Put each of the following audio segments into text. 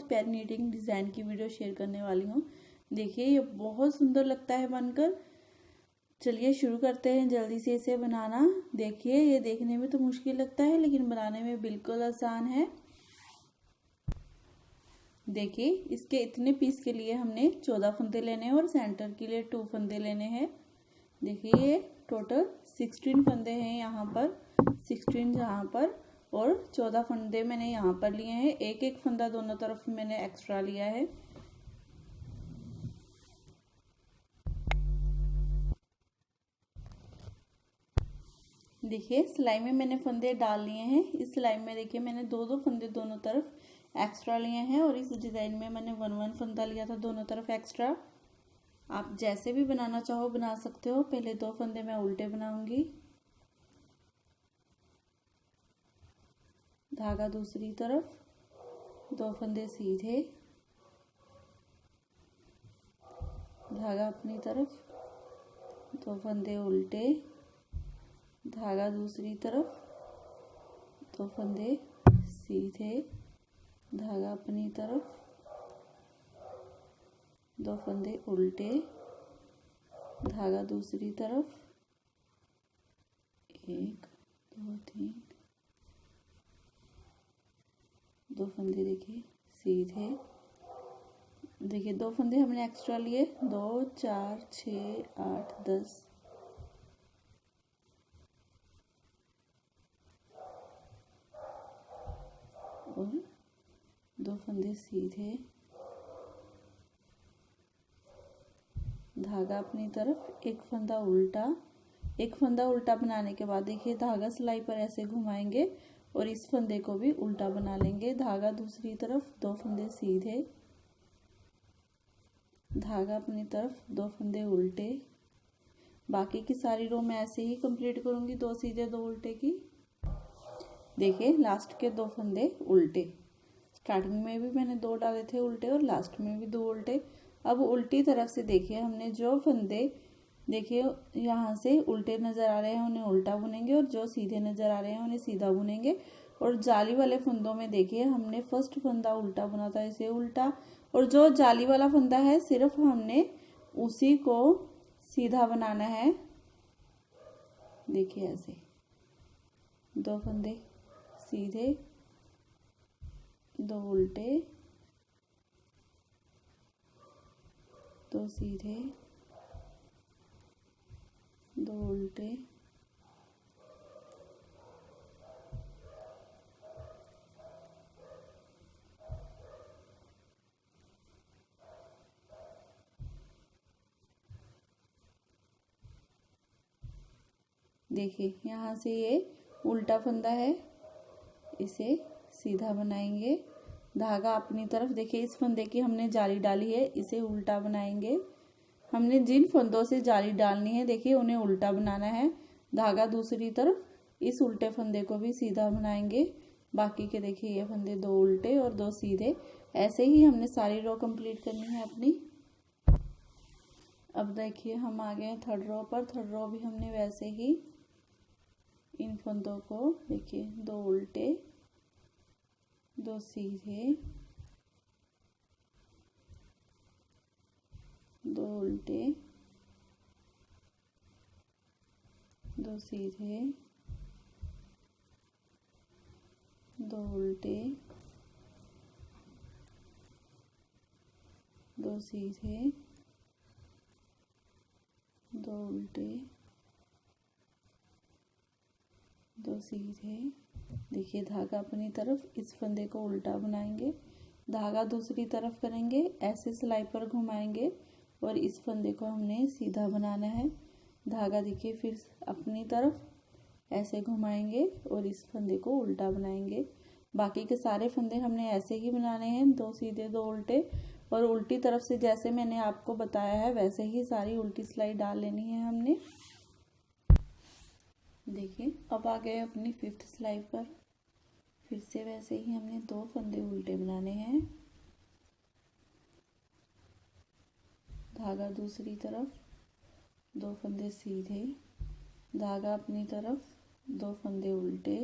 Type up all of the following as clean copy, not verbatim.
बहुत प्यारी knitting design की वीडियो शेयर करने वाली हूँ। देखिए ये बहुत सुंदर लगता है बनकर। चलिए शुरू करते हैं जल्दी से इसे बनाना। देखिए ये देखने में तो मुश्किल लगता है लेकिन बनाने में बिल्कुल आसान है। देखिए इसके इतने पीस के लिए हमने 14 फंदे लेने हैं और सेंटर के लिए 2 फंदे लेने हैं। देखिए ये टोटल 16 फंदे हैं यहाँ पर, 16 यहाँ पर और 14 फंदे मैंने यहाँ पर लिए हैं। एक एक फंदा दोनों तरफ मैंने एक्स्ट्रा लिया है। देखिए सिलाई में मैंने फंदे डाल लिए हैं। इस सिलाई में देखिए मैंने दो फंदे दोनों तरफ एक्स्ट्रा लिए हैं और इस डिज़ाइन में मैंने 1 फंदा लिया था दोनों तरफ एक्स्ट्रा। आप जैसे भी बनाना चाहो बना सकते हो। पहले 2 फंदे मैं उल्टे बनाऊंगी, धागा दूसरी तरफ, 2 फंदे सीधे, धागा अपनी तरफ, 2 फंदे उल्टे, धागा दूसरी तरफ, 2 फंदे सीधे, धागा अपनी तरफ, 2 फंदे उल्टे, धागा दूसरी तरफ, 1 2 3, 2 फंदे देखिए सीधे। देखिए 2 फंदे हमने एक्स्ट्रा लिए, 2 4 6 8 10, और 2 फंदे सीधे, धागा अपनी तरफ, 1 फंदा उल्टा। 1 फंदा उल्टा बनाने के बाद देखिए धागा सिलाई पर ऐसे घुमाएंगे और इस फंदे को भी उल्टा बना लेंगे। धागा दूसरी तरफ, 2 फंदे सीधे, धागा अपनी तरफ, 2 फंदे उल्टे। बाकी की सारी रो मैं ऐसे ही कंप्लीट करूंगी, 2 सीधे 2 उल्टे की। देखिए लास्ट के 2 फंदे उल्टे, स्टार्टिंग में भी मैंने 2 डाले थे उल्टे और लास्ट में भी 2 उल्टे। अब उल्टी तरफ से देखिए हमने जो फंदे देखिए यहाँ से उल्टे नजर आ रहे हैं उन्हें उल्टा बुनेंगे और जो सीधे नजर आ रहे हैं उन्हें सीधा बुनेंगे। और जाली वाले फंदों में देखिए हमने फर्स्ट फंदा उल्टा बुना था, इसे उल्टा, और जो जाली वाला फंदा है सिर्फ हमने उसी को सीधा बनाना है। देखिए ऐसे 2 फंदे सीधे, 2 उल्टे, 2 सीधे, 2 उल्टे, देखिए यहाँ से ये उल्टा फंदा है, इसे सीधा बनाएंगे। धागा अपनी तरफ, देखिए इस फंदे की हमने जाली डाली है, इसे उल्टा बनाएंगे। हमने जिन फंदों से जाली डालनी है देखिए उन्हें उल्टा बनाना है। धागा दूसरी तरफ, इस उल्टे फंदे को भी सीधा बनाएंगे। बाकी के देखिए ये फंदे 2 उल्टे और 2 सीधे। ऐसे ही हमने सारी रो कंप्लीट करनी है अपनी। अब देखिए हम आ गए थर्ड रो पर। थर्ड रो भी हमने वैसे ही इन फंदों को देखिए 2 उल्टे, 2 सीधे, 2 उल्टे, 2 सीधे, 2 उल्टे, 2 सीधे, 2 उल्टे, 2 सीधे। देखिए धागा अपनी तरफ, इस फंदे को उल्टा बनाएंगे, धागा दूसरी तरफ करेंगे, ऐसे सिलाई पर घुमाएंगे और इस फंदे को हमने सीधा बनाना है। धागा देखिए फिर अपनी तरफ ऐसे घुमाएंगे और इस फंदे को उल्टा बनाएंगे। बाकी के सारे फंदे हमने ऐसे ही बनाने हैं, 2 सीधे 2 उल्टे, और उल्टी तरफ से जैसे मैंने आपको बताया है वैसे ही सारी उल्टी सिलाई डाल लेनी है हमने। देखिए अब आ गए अपनी 5th सिलाई पर। फिर से वैसे ही हमने 2 फंदे उल्टे बनाने हैं, धागा दूसरी तरफ, 2 फंदे सीधे, धागा अपनी तरफ, 2 फंदे उल्टे,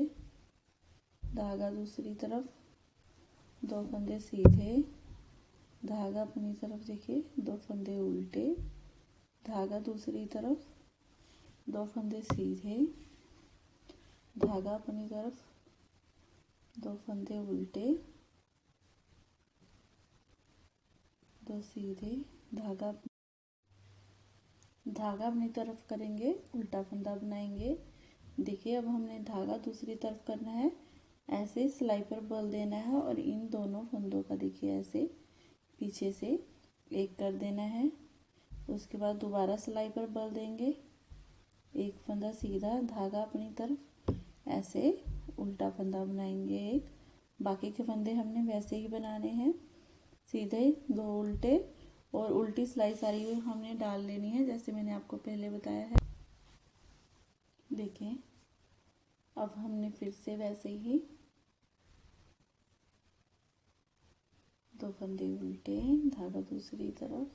धागा दूसरी तरफ, दो फंदे सीधे, धागा अपनी तरफ देखिए, दो फंदे उल्टे, धागा दूसरी तरफ, दो फंदे सीधे, धागा अपनी तरफ, दो फंदे उल्टे, दो सीधे, धागा अपनी तरफ करेंगे, उल्टा फंदा बनाएंगे। देखिए अब हमने धागा दूसरी तरफ करना है, ऐसे सिलाई पर बल देना है और इन दोनों फंदों का देखिए ऐसे पीछे से एक कर देना है। उसके बाद दोबारा सिलाई पर बल देंगे, एक फंदा सीधा, धागा अपनी तरफ, ऐसे उल्टा फंदा बनाएंगे एक। बाकी के फंदे हमने वैसे ही बनाने हैं, सीधे दो उल्टे, और उल्टी सिलाई सारी हमने डाल लेनी है जैसे मैंने आपको पहले बताया है। देखें अब हमने फिर से वैसे ही दो फंदे उल्टे, धागा दूसरी तरफ,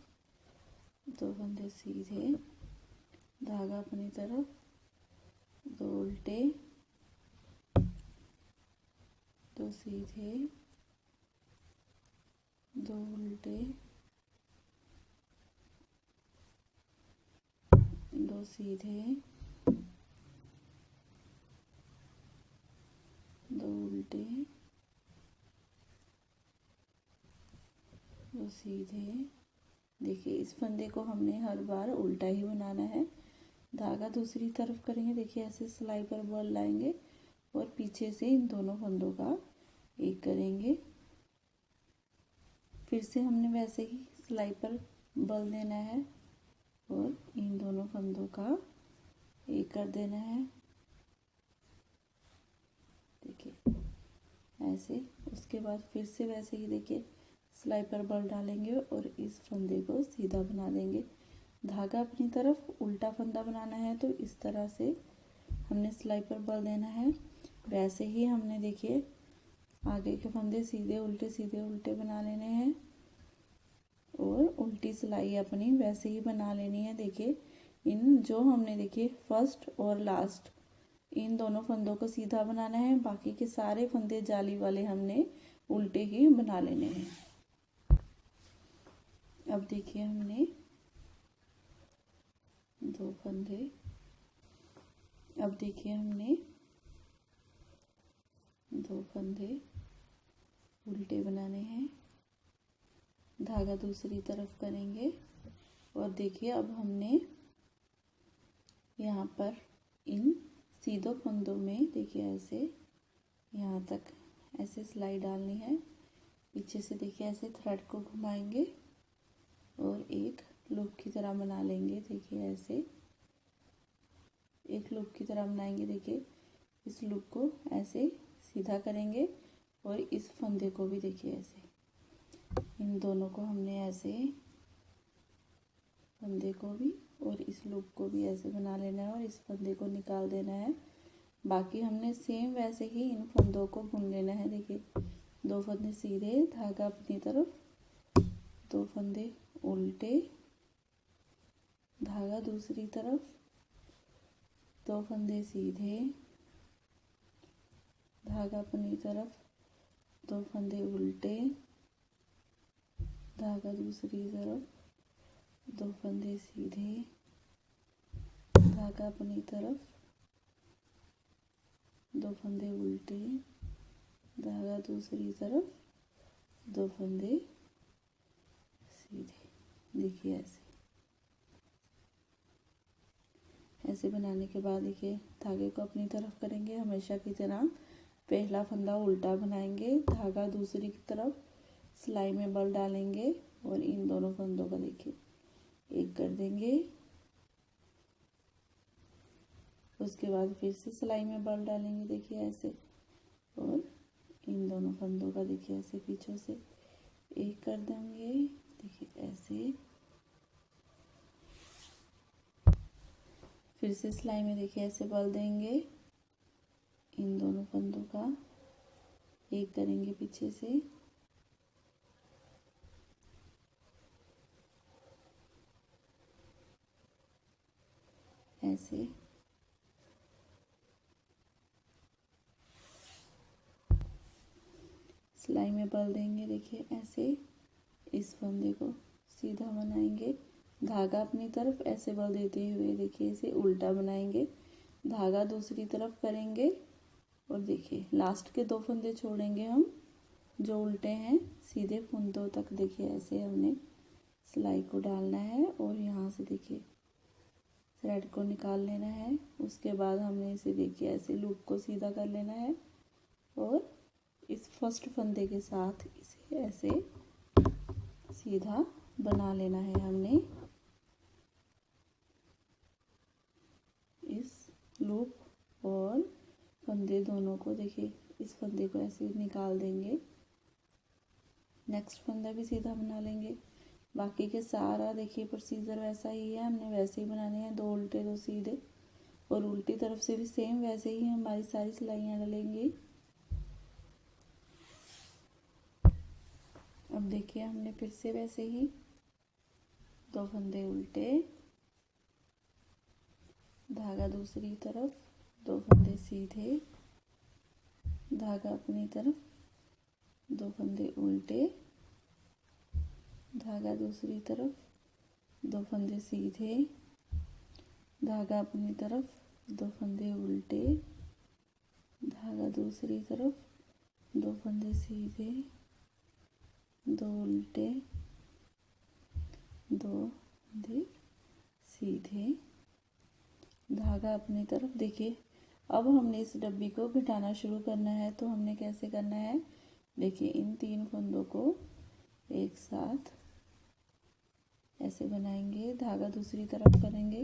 दो फंदे सीधे, धागा अपनी तरफ, दो उल्टे, दो सीधे, दो उल्टे, दो सीधे, दो उल्टे, दो सीधे। देखिए इस फंदे को हमने हर बार उल्टा ही बनाना है। धागा दूसरी तरफ करेंगे, देखिए ऐसे सिलाई पर बल लाएंगे और पीछे से इन दोनों फंदों का एक करेंगे। फिर से हमने वैसे ही सिलाई पर बल देना है और इन दोनों फंदों का एक कर देना है। देखिए ऐसे। उसके बाद फिर से वैसे ही देखिए सिलाई पर बल डालेंगे और इस फंदे को सीधा बना देंगे। धागा अपनी तरफ, उल्टा फंदा बनाना है तो इस तरह से हमने सिलाई पर बल देना है। वैसे ही हमने देखिए आगे के फंदे सीधे उल्टे बना लेने हैं और उल्टी सिलाई अपनी वैसे ही बना लेनी है। देखिए इन जो हमने देखिए फर्स्ट और लास्ट इन दोनों फंदों को सीधा बनाना है, बाकी के सारे फंदे जाली वाले हमने उल्टे ही बना लेने हैं। अब देखिए हमने दो फंदे, अब देखिए हमने दो फंदे उल्टे बनाने हैं, धागा दूसरी तरफ करेंगे और देखिए अब हमने यहाँ पर इन सीधे फंदों में देखिए ऐसे यहाँ तक ऐसे सिलाई डालनी है। पीछे से देखिए ऐसे थ्रेड को घुमाएंगे और एक लूप की तरह बना लेंगे। देखिए ऐसे एक लूप की तरह बनाएंगे। देखिए इस लूप को ऐसे सीधा करेंगे और इस फंदे को भी देखिए ऐसे, इन दोनों को हमने ऐसे फंदे को भी और इस लूप को भी ऐसे बना लेना है और इस फंदे को निकाल देना है। बाकी हमने सेम वैसे ही इन फंदों को बुन लेना है। देखिए दो फंदे सीधे, धागा अपनी तरफ, दो फंदे उल्टे, धागा दूसरी तरफ, दो फंदे सीधे, धागा अपनी तरफ, दो फंदे उल्टे, धागा दूसरी तरफ, दो फंदे सीधे, धागा अपनी तरफ, दो फंदे उल्टे, धागा दूसरी तरफ, दो फंदे सीधे। देखिए ऐसे बनाने के बाद देखिए धागे को अपनी तरफ करेंगे, हमेशा की तरह पहला फंदा उल्टा बनाएंगे, धागा दूसरी की तरफ, सिलाई में बल डालेंगे और इन दोनों फंदों का देखिए एक कर देंगे। उसके बाद फिर से सिलाई में बल डालेंगे, देखिए ऐसे, और इन दोनों फंदों का देखिए ऐसे पीछे से एक कर देंगे। देखिए ऐसे फिर से सिलाई में देखिए ऐसे बल देंगे, इन दोनों फंदों का एक करेंगे पीछे से, ऐसे सिलाई में बल देंगे। देखिए ऐसे इस फंदे को सीधा बनाएंगे, धागा अपनी तरफ ऐसे बल देते हुए देखिए इसे उल्टा बनाएंगे, धागा दूसरी तरफ करेंगे और देखिए लास्ट के 2 फंदे छोड़ेंगे हम जो उल्टे हैं, सीधे फंदों तक देखिए ऐसे हमने सिलाई को डालना है और यहाँ से देखिए थ्रेड को निकाल लेना है। उसके बाद हमने इसे देखिए ऐसे लूप को सीधा कर लेना है और इस फर्स्ट फंदे के साथ इसे ऐसे सीधा बना लेना है हमने। इस लूप और फंदे दोनों को देखिए इस फंदे को ऐसे निकाल देंगे, नेक्स्ट फंदा भी सीधा बना लेंगे। बाकी के सारा देखिए प्रोसीजर वैसा ही है, हमने वैसे ही बनाने हैं, 2 उल्टे 2 सीधे, और उल्टी तरफ से भी सेम वैसे ही हमारी सारी सिलाइयाँ डलेंगी। अब देखिए हमने फिर से वैसे ही 2 फंदे उल्टे, धागा दूसरी तरफ, 2 फंदे सीधे, धागा अपनी तरफ, 2 फंदे उल्टे, धागा दूसरी तरफ, 2 फंदे सीधे, धागा अपनी तरफ, 2 फंदे उल्टे, धागा दूसरी तरफ, 2 फंदे सीधे, 2 उल्टे, 2 फंदे सीधे, धागा अपनी तरफ। देखिए अब हमने इस डब्बी को घटाना शुरू करना है, तो हमने कैसे करना है, देखिए इन 3 फंदों को एक साथ ऐसे बनाएंगे, धागा दूसरी तरफ करेंगे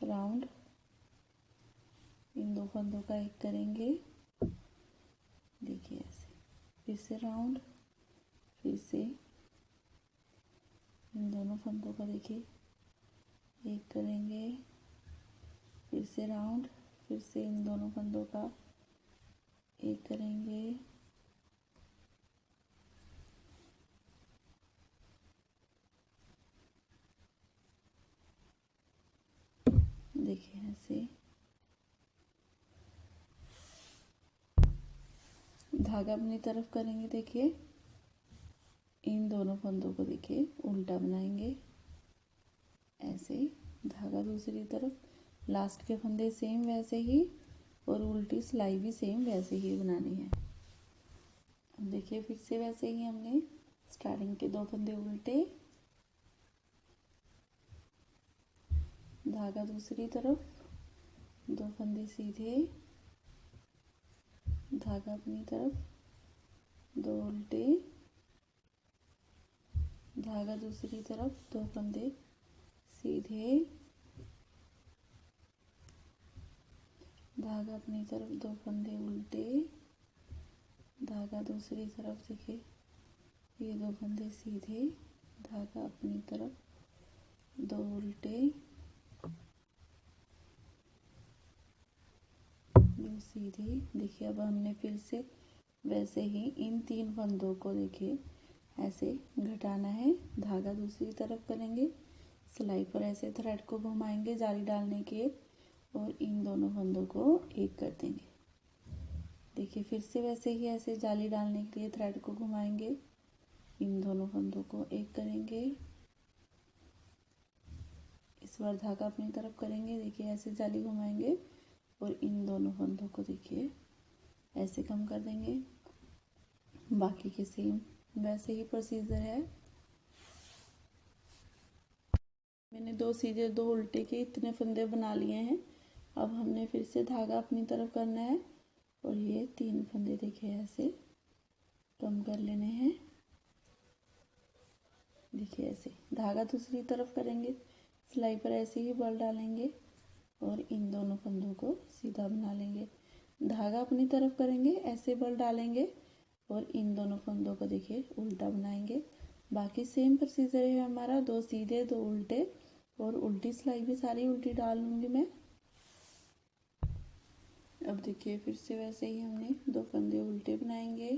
राउंड, इन 2 फंदों का एक करेंगे, देखिए ऐसे, फिर से राउंड, फिर से इन दोनों फंदों का देखिए एक करेंगे, फिर से राउंड, फिर से इन दोनों फंदों का एक करेंगे, देखिए ऐसे धागा अपनी तरफ करेंगे, देखिए इन दोनों फंदों को देखिए उल्टा बनाएंगे ऐसे, धागा दूसरी तरफ, लास्ट के फंदे सेम वैसे ही और उल्टी सिलाई भी सेम वैसे ही बनानी है। अब देखिए फिर से वैसे ही हमने स्टार्टिंग के 2 फंदे उल्टे, धागा दूसरी तरफ, 2 फंदे सीधे, धागा अपनी तरफ, 2 उल्टे, धागा दूसरी तरफ, 2 फंदे सीधे, धागा अपनी तरफ, 2 फंदे उल्टे, धागा दूसरी तरफ, देखिए ये 2 फंदे सीधे, धागा अपनी तरफ, 2 उल्टे, 2 सीधे। देखिए अब हमने फिर से वैसे ही इन 3 फंदों को देखिए ऐसे घटाना है, धागा दूसरी तरफ करेंगे, सिलाई पर ऐसे थ्रेड को घुमाएंगे जाली डालने के, और इन दोनों फंदों को एक कर देंगे। देखिए फिर से वैसे ही ऐसे जाली डालने के लिए थ्रेड को घुमाएंगे, इन दोनों फंदों को एक करेंगे, इस बार धागा अपनी तरफ करेंगे, देखिए ऐसे जाली घुमाएंगे और इन दोनों फंदों को देखिए ऐसे कम कर देंगे। बाकी के सेम वैसे ही प्रोसीजर है। मैंने 2 सीधे 2 उल्टे के इतने फंदे बना लिए हैं। अब हमने फिर से धागा अपनी तरफ करना है और ये 3 फंदे देखिए ऐसे कम कर लेने हैं। देखिए ऐसे धागा दूसरी तरफ करेंगे, सिलाई पर ऐसे ही बल डालेंगे और इन दोनों फंदों को सीधा बना लेंगे, धागा अपनी तरफ करेंगे, ऐसे बल डालेंगे और इन दोनों फंदों को देखिए उल्टा बनाएंगे। बाकी सेम प्रोसीजर है हमारा, 2 सीधे 2 उल्टे, और उल्टी सिलाई भी सारी उल्टी डाल लूँगी मैं। अब देखिए फिर से वैसे ही हमने 2 फंदे उल्टे बनाएंगे,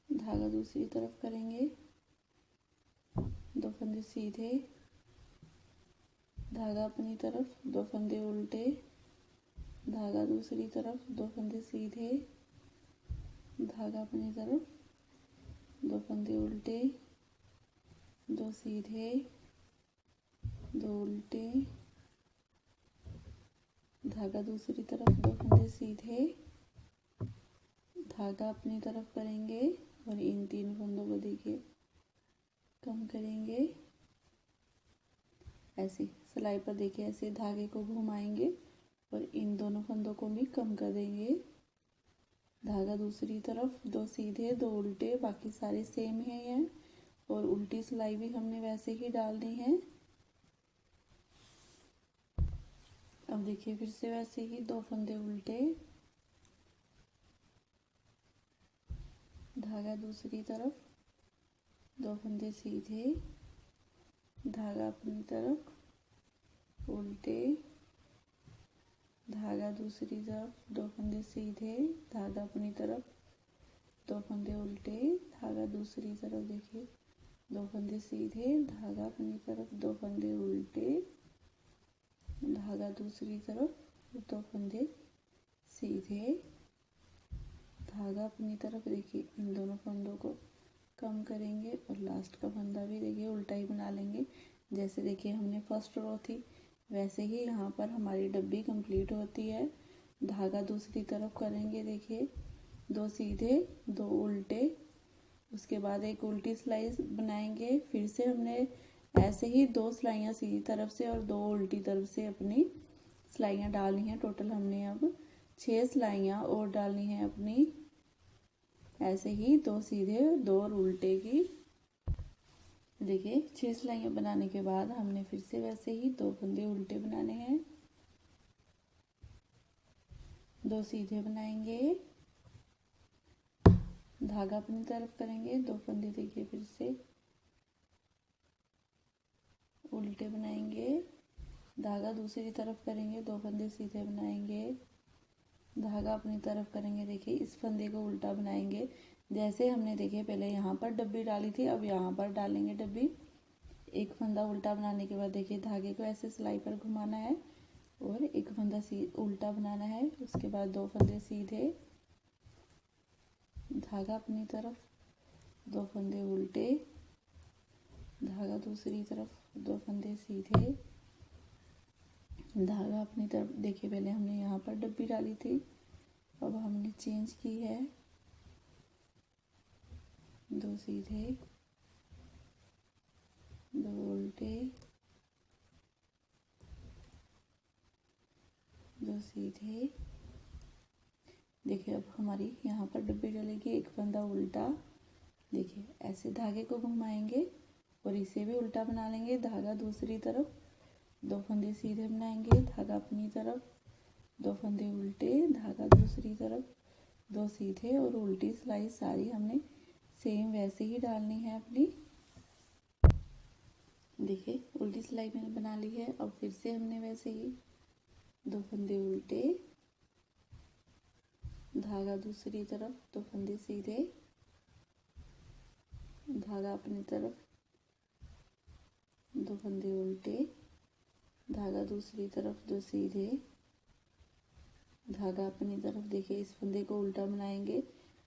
धागा दूसरी तरफ करेंगे, 2 फंदे सीधे, धागा अपनी तरफ, 2 फंदे उल्टे, धागा दूसरी तरफ, 2 फंदे सीधे, धागा अपनी तरफ, 2 फंदे उल्टे, 2 सीधे, 2 उल्टे, धागा दूसरी तरफ, 2 फंदे सीधे, धागा अपनी तरफ करेंगे और इन 3 फंदों को देखिए कम करेंगे। ऐसे सिलाई पर देखिए ऐसे धागे को घुमाएंगे और इन दोनों फंदों को भी कम कर देंगे। धागा दूसरी तरफ, 2 सीधे, 2 उल्टे, बाकी सारे सेम है ये, और उल्टी सिलाई भी हमने वैसे ही डालनी है। अब देखिए फिर से वैसे ही 2 फंदे उल्टे, धागा दूसरी तरफ, 2 फंदे सीधे, धागा अपनी तरफ, उल्टे, धागा दूसरी तरफ, 2 फंदे सीधे, धागा अपनी तरफ, 2 फंदे उल्टे, धागा दूसरी तरफ देखिए 2 फंदे सीधे, धागा अपनी तरफ, 2 फंदे उल्टे, धागा दूसरी तरफ, 2 फंदे सीधे, धागा अपनी तरफ। देखिए इन दोनों फंदों को कम करेंगे और लास्ट का फंदा भी देखिए उल्टा ही बना लेंगे। जैसे देखिए हमने फर्स्ट रो थी वैसे ही यहाँ पर हमारी डब्बी कंप्लीट होती है। धागा दूसरी तरफ करेंगे, देखिए 2 सीधे, 2 उल्टे, उसके बाद एक उल्टी सिलाई बनाएंगे। फिर से हमने ऐसे ही 2 सिलाइयाँ सीधी तरफ से और 2 उल्टी तरफ से अपनी सिलाइयाँ डालनी है। टोटल हमने अब 6 सिलाइयाँ और डालनी है अपनी। ऐसे ही 2 सीधे, 2 और उल्टे की। देखिए 6 सिलाइयाँ बनाने के बाद हमने फिर से वैसे ही 2 फंदे उल्टे बनाने हैं, 2 सीधे बनाएंगे, धागा अपनी तरफ करेंगे, 2 फंदे देखिए फिर से उल्टे बनाएंगे, धागा दूसरी तरफ करेंगे, 2 फंदे सीधे बनाएंगे, धागा अपनी तरफ करेंगे। देखिए इस फंदे को उल्टा बनाएंगे जैसे हमने देखिए पहले यहाँ पर डब्बी डाली थी, अब यहाँ पर डालेंगे डब्बी। एक फंदा उल्टा बनाने के बाद देखिए धागे को ऐसे सिलाई पर घुमाना है और एक फंदा उल्टा बनाना है। उसके बाद 2 फंदे सीधे, धागा अपनी तरफ, 2 फंदे उल्टे, धागा दूसरी तरफ, 2 फंदे सीधे, धागा अपनी तरफ। देखिए पहले हमने यहाँ पर डब्बी डाली थी, अब हमने चेंज की है, 2 सीधे, 2 उल्टे, 2 सीधे। देखिए अब हमारी यहाँ पर डब्बी डलेगी, एक फंदा उल्टा। देखिए ऐसे धागे को घुमाएंगे और इसे भी उल्टा बना लेंगे। धागा दूसरी तरफ, 2 फंदे सीधे बनाएंगे, धागा अपनी तरफ, 2 फंदे उल्टे, धागा दूसरी तरफ, 2 सीधे और उल्टी सिलाई सारी हमने सेम वैसे ही डालनी है अपनी। देखिए उल्टी सिलाई मैंने बना ली है। अब फिर से हमने वैसे ही 2 फंदे उल्टे, धागा दूसरी तरफ, 2 फंदे सीधे, धागा अपनी तरफ, 2 फंदे उल्टे, धागा दूसरी तरफ, 2 सीधे, धागा अपनी तरफ। देखिए इस फंदे को उल्टा बनाएंगे,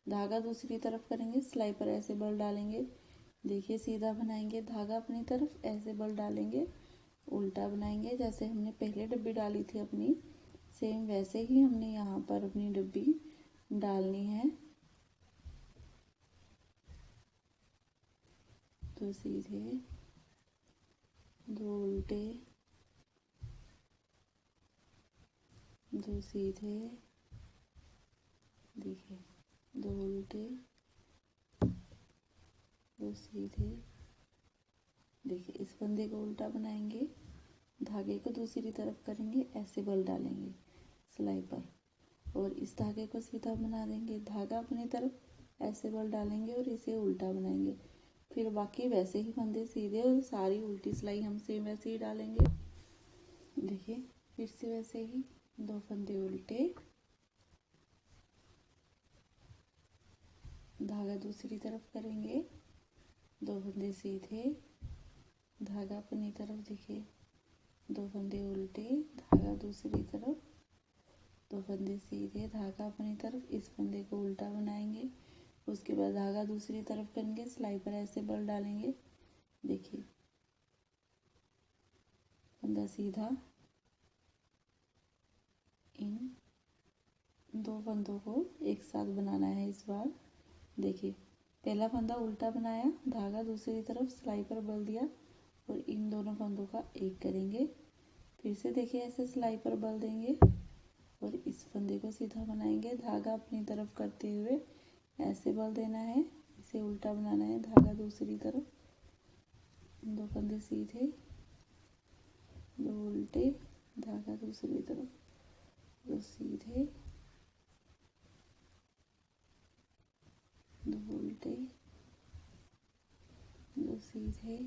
धागा दूसरी तरफ करेंगे, सिलाई पर ऐसे बल डालेंगे, देखिए सीधा बनाएंगे, धागा अपनी तरफ, ऐसे बल डालेंगे, उल्टा बनाएंगे। जैसे हमने पहले डब्बी डाली थी अपनी, सेम वैसे ही हमने यहाँ पर अपनी डब्बी डालनी है। 2 सीधे, 2 उल्टे, 2 सीधे, देखिए 2 उल्टे, 2 सीधे। देखिए इस फंदे को उल्टा बनाएंगे, धागे को दूसरी तरफ करेंगे, ऐसे बल डालेंगे सिलाई पर और इस धागे को सीधा बना देंगे, धागा अपनी तरफ, ऐसे बल डालेंगे और इसे उल्टा बनाएंगे। फिर बाकी वैसे ही फंदे सीधे और सारी उल्टी सिलाई हम सेम वैसे ही डालेंगे। देखिए फिर से वैसे ही 2 फंदे उल्टे, धागा दूसरी तरफ करेंगे, 2 फंदे सीधे, धागा अपनी तरफ, देखिए 2 फंदे उल्टे, धागा दूसरी तरफ, दो फंदे सीधे, धागा अपनी तरफ, इस फंदे को उल्टा बनाएंगे, उसके बाद धागा दूसरी तरफ करेंगे, सिलाई पर ऐसे बल डालेंगे। देखिए फंदा सीधा, इन दो फंदों को एक साथ बनाना है इस बार। देखिए पहला फंदा उल्टा बनाया, धागा दूसरी तरफ, सिलाई पर बल दिया और इन दोनों फंदों का एक करेंगे। फिर से देखिए ऐसे सिलाई पर बल देंगे और इस फंदे को सीधा बनाएंगे, धागा अपनी तरफ करते हुए ऐसे बल देना है, इसे उल्टा बनाना है, धागा दूसरी तरफ, दो फंदे सीधे, दो उल्टे, धागा दूसरी तरफ, दो सीधे, दो उल्टे, दो सीधे,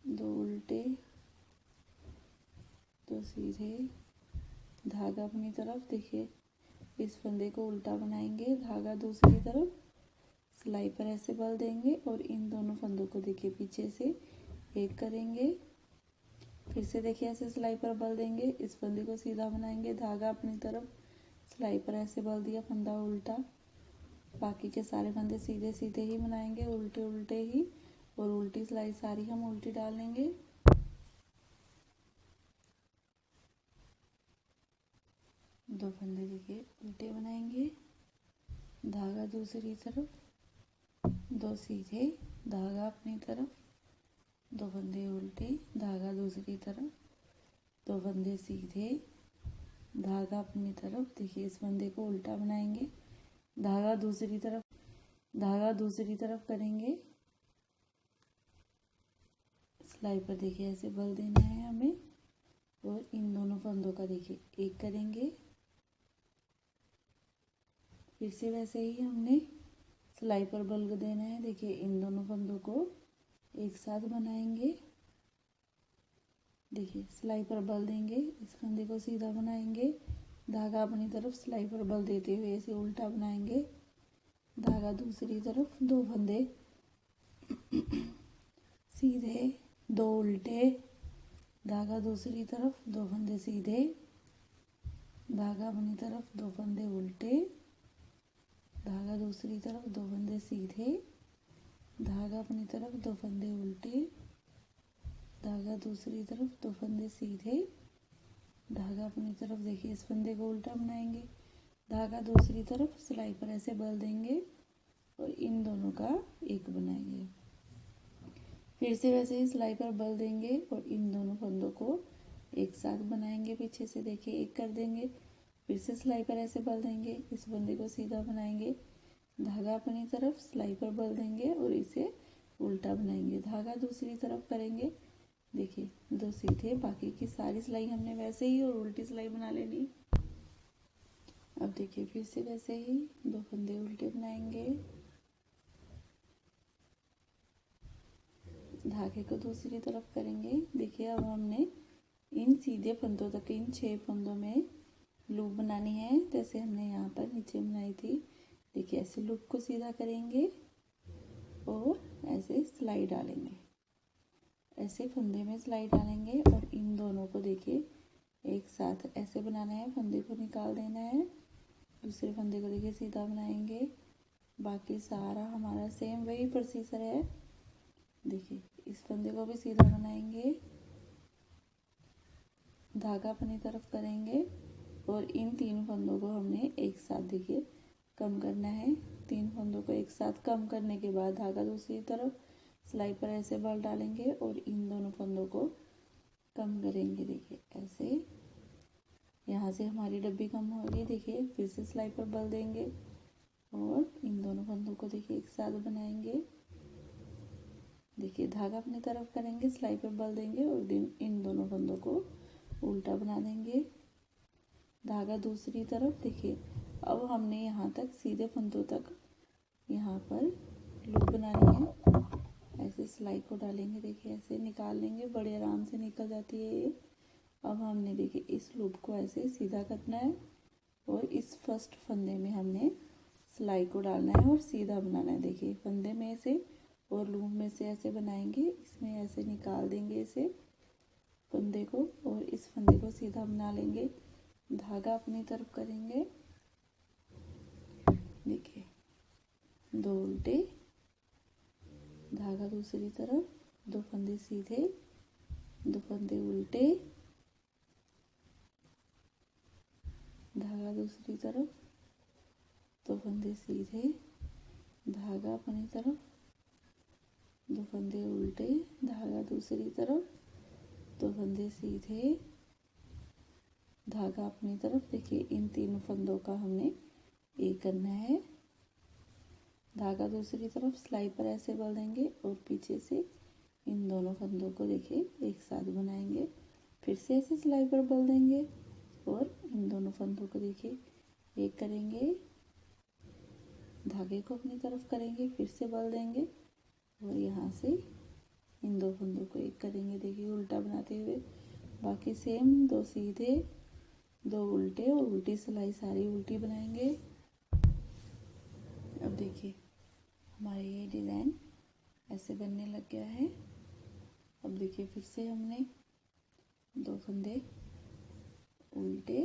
दो उल्टे, दो सीधे, धागा अपनी तरफ। देखिए इस फंदे को उल्टा बनाएंगे, धागा दूसरी तरफ, सिलाई पर ऐसे बल देंगे और इन दोनों फंदों को देखिए पीछे से एक करेंगे। फिर से देखिए ऐसे सिलाई पर बल देंगे, इस फंदे को सीधा बनाएंगे, धागा अपनी तरफ, सिलाई पर ऐसे बल दिया, फंदा उल्टा। बाकी के सारे फंदे सीधे सीधे ही बनाएंगे, उल्टे उल्टे ही, और उल्टी सिलाई सारी हम उल्टी डालेंगे। दो फंदे देखिए उल्टे बनाएंगे, धागा दूसरी तरफ, दो सीधे, धागा अपनी तरफ, दो फंदे उल्टे, धागा दूसरी तरफ, दो फंदे सीधे, धागा अपनी तरफ। देखिए इस फंदे को उल्टा बनाएंगे, धागा दूसरी तरफ, धागा दूसरी तरफ करेंगे, सिलाई पर देखिए ऐसे बल देना है हमें और इन दोनों फंदों का देखिए एक करेंगे। फिर से वैसे ही हमने सिलाई पर बल देना है, देखिए इन दोनों फंदों को एक साथ बनाएंगे। देखिए सिलाई पर बल देंगे, इस फंदे को सीधा बनाएंगे, धागा अपनी तरफ, सिलाई पर बल देते हुए इसे उल्टा बनाएंगे, धागा दूसरी तरफ, दो फंदे सीधे, दो उल्टे, धागा दूसरी तरफ, दो फंदे सीधे, धागा अपनी तरफ, दो फंदे उल्टे, धागा दूसरी तरफ, दो फंदे सीधे, धागा अपनी तरफ, दो फंदे उल्टे, धागा दूसरी तरफ, दो फंदे सीधे, धागा अपनी तरफ। देखिए इस फंदे को उल्टा बनाएंगे, धागा दूसरी तरफ, सिलाई पर ऐसे बल देंगे और इन दोनों का एक बनाएंगे। फिर से वैसे ही सिलाई पर बल देंगे और इन दोनों फंदों को एक साथ बनाएंगे, पीछे से देखिए एक कर देंगे। फिर से सिलाई पर ऐसे बल देंगे, इस फंदे को सीधा बनाएंगे, धागा अपनी तरफ, सिलाई पर बल देंगे और इसे उल्टा बनाएंगे, धागा दूसरी तरफ करेंगे। देखिए दो सीधे, बाकी की सारी सिलाई हमने वैसे ही और उल्टी सिलाई बना लेनी। अब देखिए फिर से वैसे ही दो फंदे उल्टे बनाएंगे, धागे को दूसरी तरफ करेंगे। देखिए अब हमने इन सीधे फंदों तक, इन 6 फंदों में लूप बनानी है, जैसे हमने यहाँ पर नीचे बनाई थी। देखिए ऐसे लूप को सीधा करेंगे और ऐसे सिलाई डालेंगे, ऐसे फंदे में सिलाई डालेंगे और इन दोनों को देखिए एक साथ ऐसे बनाना है, फंदे को निकाल देना है, दूसरे फंदे को देखिए सीधा बनाएंगे। बाकी सारा हमारा सेम वही प्रोसीजर है। देखिए इस फंदे को भी सीधा बनाएंगे, धागा अपनी तरफ करेंगे और इन 3 फंदों को हमने एक साथ देखिए कम करना है। 3 फंदों को एक साथ कम करने के बाद धागा दूसरी तरफ, सिलाई पर ऐसे बल डालेंगे और इन दोनों फंदों को कम करेंगे। देखिए ऐसे, यहाँ से हमारी डब्बी कम होगी। देखिए फिर से सिलाई पर बल देंगे और इन दोनों फंदों को देखिए एक साथ बनाएंगे। देखिए धागा अपनी तरफ करेंगे, सिलाई पर बल देंगे और इन दोनों फंदों को उल्टा बना देंगे, धागा दूसरी तरफ। देखिए अब हमने यहाँ तक सीधे फंदों तक यहाँ पर लूप बनानी है। ऐसे सिलाई को डालेंगे, देखिए ऐसे निकाल लेंगे, बड़े आराम से निकल जाती है ये। अब हमने देखिए इस लूप को ऐसे सीधा करना है और इस फर्स्ट फंदे में हमने सिलाई को डालना है और सीधा बनाना है। देखिए फंदे में से और लूप में से ऐसे बनाएंगे, इसमें ऐसे निकाल देंगे इसे फंदे को और इस फंदे को सीधा बना लेंगे। धागा अपनी तरफ करेंगे, देखिए 2 उल्टे, धागा दूसरी तरफ, 2 फंदे सीधे, 2 फंदे उल्टे, धागा दूसरी तरफ, 2 फंदे सीधे, धागा अपनी तरफ, 2 फंदे उल्टे, धागा दूसरी तरफ, 2 फंदे सीधे, धागा अपनी तरफ। देखिए इन तीनों फंदों का हमने एक करना है, धागा दूसरी तरफ, सिलाई पर ऐसे बल देंगे और पीछे से इन दोनों फंदों को देखिए एक साथ बनाएंगे, फिर से ऐसे सिलाई पर बल देंगे और इन दोनों फंदों को देखिए एक करेंगे, धागे को अपनी तरफ करेंगे, फिर से बल देंगे और यहाँ से इन 2 फंदों को एक करेंगे। देखिए उल्टा बनाते हुए, बाकी सेम 2 सीधे, 2 उल्टे और उल्टी सिलाई सारी उल्टी बनाएंगे। अब देखिए हमारा ये डिज़ाइन ऐसे बनने लग गया है। अब देखिए फिर से हमने 2 फंदे उल्टे,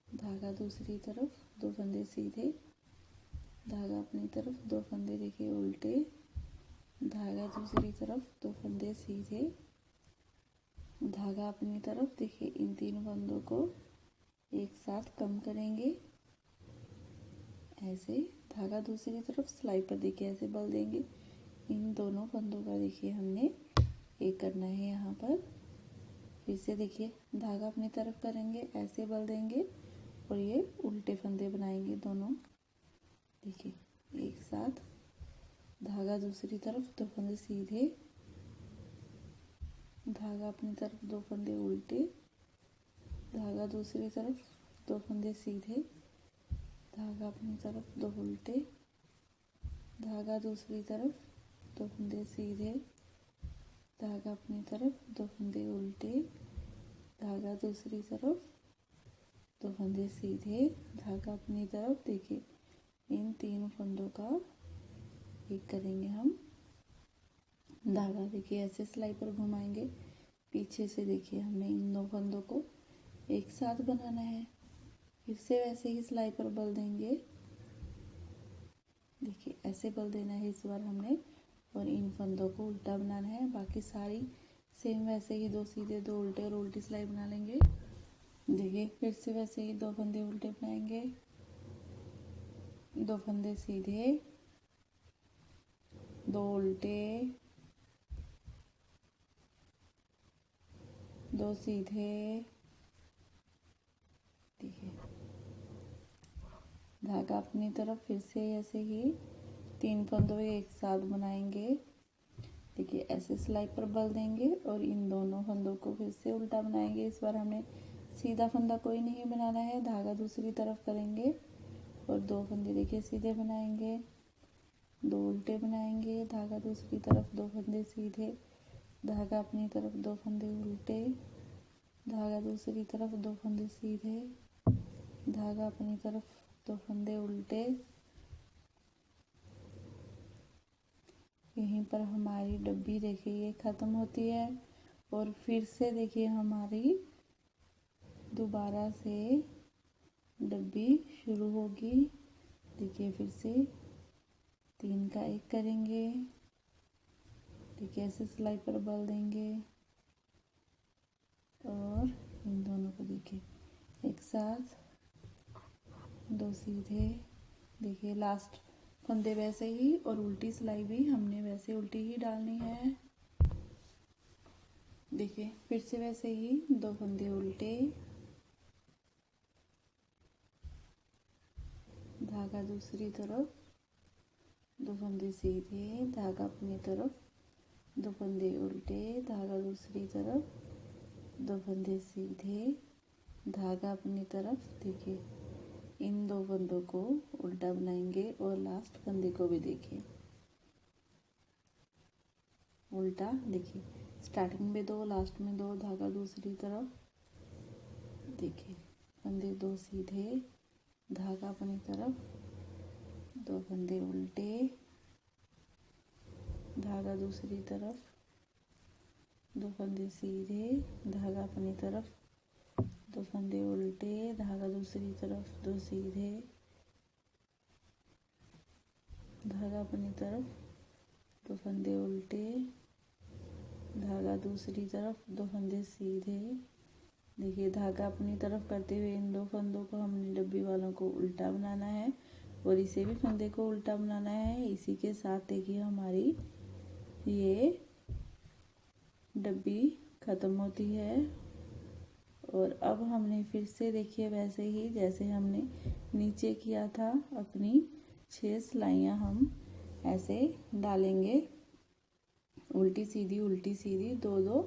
धागा दूसरी तरफ, 2 फंदे सीधे, धागा अपनी तरफ, 2 फंदे देखिए उल्टे, धागा दूसरी तरफ, 2 फंदे सीधे, धागा अपनी तरफ। देखिए इन तीनों फंदों को एक साथ कम करेंगे, ऐसे धागा दूसरी तरफ, सिलाई पर देखिए ऐसे बल देंगे। इन दोनों फंदों का देखिए हमने एक करना है यहाँ पर। फिर से देखिए धागा अपनी तरफ करेंगे, ऐसे बल देंगे और ये उल्टे फंदे बनाएंगे दोनों। देखिए एक साथ, धागा दूसरी तरफ, 2 फंदे सीधे, धागा अपनी तरफ, 2 फंदे उल्टे, धागा दूसरी तरफ, 2 फंदे सीधे, धागा अपनी तरफ, 2 उल्टे, धागा दूसरी तरफ, 2 फंदे सीधे, धागा अपनी तरफ, 2 फंदे उल्टे, धागा दूसरी तरफ, 2 फंदे सीधे, धागा अपनी तरफ। देखिए इन तीनों फंदों का एक करेंगे हम, धागा देखिए ऐसे सिलाई पर घुमाएंगे, पीछे से देखिए हमने इन 2 फंदों को एक साथ बनाना है, फिर से वैसे ही सिलाई पर बल देंगे। देखिए ऐसे बल देना है इस बार हमने और इन फंदों को उल्टा बनाना है। बाकी सारी सेम वैसे ही 2 सीधे, 2 उल्टे और उल्टी सिलाई बना लेंगे। देखिए फिर से वैसे ही 2 फंदे उल्टे बनाएंगे, 2 फंदे सीधे, 2 उल्टे, 2 सीधे। देखिए धागा अपनी तरफ, फिर से ऐसे ही 3 फंदों एक साथ बनाएंगे। देखिए ऐसे सिलाई पर बल देंगे और इन दोनों फंदों को फिर से उल्टा बनाएंगे। इस बार हमें सीधा फंदा कोई नहीं बनाना है, धागा दूसरी तरफ करेंगे और 2 फंदे देखिए सीधे बनाएंगे, 2 उल्टे बनाएंगे, धागा दूसरी तरफ, 2 फंदे सीधे, धागा अपनी तरफ, 2 फंदे उल्टे, धागा दूसरी तरफ, 2 फंदे सीधे, धागा अपनी तरफ, 2 फंदे उल्टे। यहीं पर हमारी डब्बी देखिए ये ख़त्म होती है और फिर से देखिए हमारी दोबारा से डब्बी शुरू होगी। देखिए फिर से 3 का एक करेंगे, देखिए ऐसे सिलाई पर बल देंगे और इन दोनों को देखिए एक साथ, 2 सीधे। देखिए लास्ट फंदे वैसे ही और उल्टी सिलाई भी हमने वैसे उल्टी ही डालनी है। देखिए फिर से वैसे ही 2 फंदे उल्टे, धागा दूसरी तरफ, 2 फंदे सीधे, धागा अपनी तरफ, 2 फंदे उल्टे, धागा दूसरी तरफ, 2 फंदे सीधे, धागा अपनी तरफ। देखिए इन 2 फंदों को उल्टा बनाएंगे और लास्ट फंदे को भी देखिए उल्टा। देखिए स्टार्टिंग में 2, लास्ट में 2, धागा दूसरी तरफ। देखिए फंदे 2 सीधे, धागा अपनी तरफ, 2 फंदे उल्टे, धागा दूसरी तरफ, 2 फंदे सीधे, धागा अपनी तरफ, दो फंदे उल्टे, धागा दूसरी तरफ, दो सीधे, धागा अपनी तरफ, दो फंदे उल्टे, धागा दूसरी तरफ, दो फंदे सीधे। देखिए धागा अपनी तरफ करते हुए इन दो फंदों को हमने डब्बी वालों को उल्टा बनाना है और इसे भी फंदे को उल्टा बनाना है। इसी के साथ देखिए हमारी ये डब्बी ख़त्म होती है। और अब हमने फिर से देखिए वैसे ही जैसे हमने नीचे किया था, अपनी 6 सिलाइयाँ हम ऐसे डालेंगे, उल्टी सीधी 2-2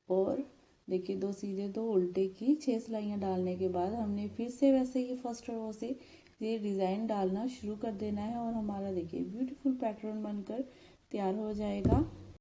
और देखिए 2 सीधे 2 उल्टे की 6 सिलाइयाँ डालने के बाद हमने फिर से वैसे ही फर्स्ट रो से ये डिज़ाइन डालना शुरू कर देना है और हमारा देखिए ब्यूटीफुल पैटर्न बनकर तैयार हो जाएगा।